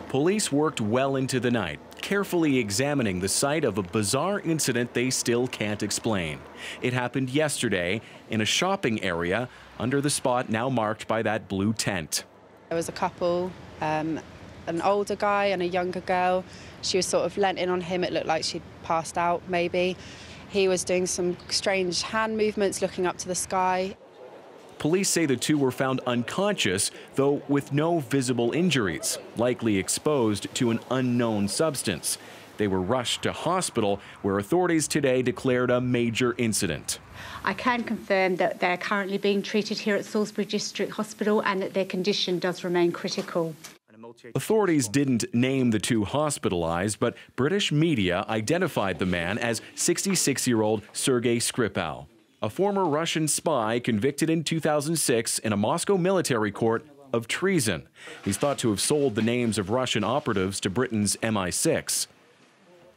Police worked well into the night, carefully examining the site of a bizarre incident they still can't explain. It happened yesterday in a shopping area under the spot now marked by that blue tent. There was a couple, an older guy and a younger girl. She was sort of leant in on him. It looked like she'd passed out, maybe. He was doing some strange hand movements, looking up to the sky. Police say the two were found unconscious, though with no visible injuries, likely exposed to an unknown substance. They were rushed to hospital, where authorities today declared a major incident. I can confirm that they're currently being treated here at Salisbury District Hospital and that their condition does remain critical. Authorities didn't name the two hospitalized, but British media identified the man as 66-year-old Sergei Skripal, a former Russian spy convicted in 2006 in a Moscow military court of treason. He's thought to have sold the names of Russian operatives to Britain's MI6.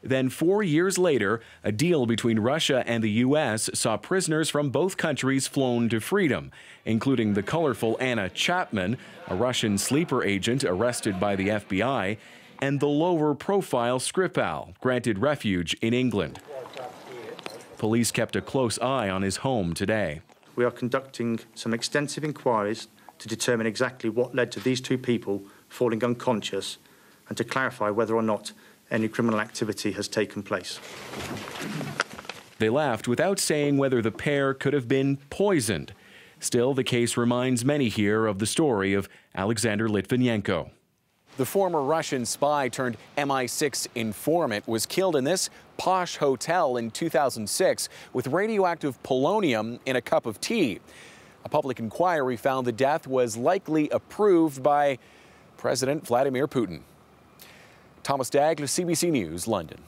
Then 4 years later, a deal between Russia and the U.S. saw prisoners from both countries flown to freedom, including the colorful Anna Chapman, a Russian sleeper agent arrested by the FBI, and the lower-profile Skripal, granted refuge in England. Police kept a close eye on his home today. We are conducting some extensive inquiries to determine exactly what led to these two people falling unconscious and to clarify whether or not any criminal activity has taken place. They left without saying whether the pair could have been poisoned. Still, the case reminds many here of the story of Alexander Litvinenko. The former Russian spy turned MI6 informant was killed in this posh hotel in 2006 with radioactive polonium in a cup of tea. A public inquiry found the death was likely approved by President Vladimir Putin. Thomas Daigle, CBC News, London.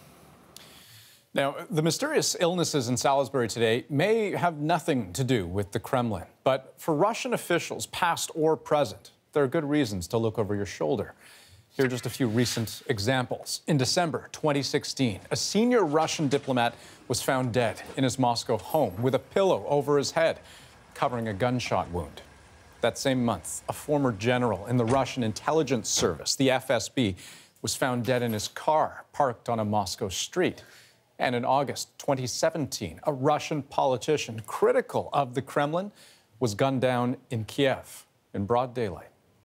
Now, the mysterious illnesses in Salisbury today may have nothing to do with the Kremlin, but for Russian officials, past or present, there are good reasons to look over your shoulder. Here are just a few recent examples. In December 2016, a senior Russian diplomat was found dead in his Moscow home with a pillow over his head, covering a gunshot wound. That same month, a former general in the Russian intelligence service, the FSB, was found dead in his car, parked on a Moscow street. And in August 2017, a Russian politician critical of the Kremlin was gunned down in Kiev in broad daylight.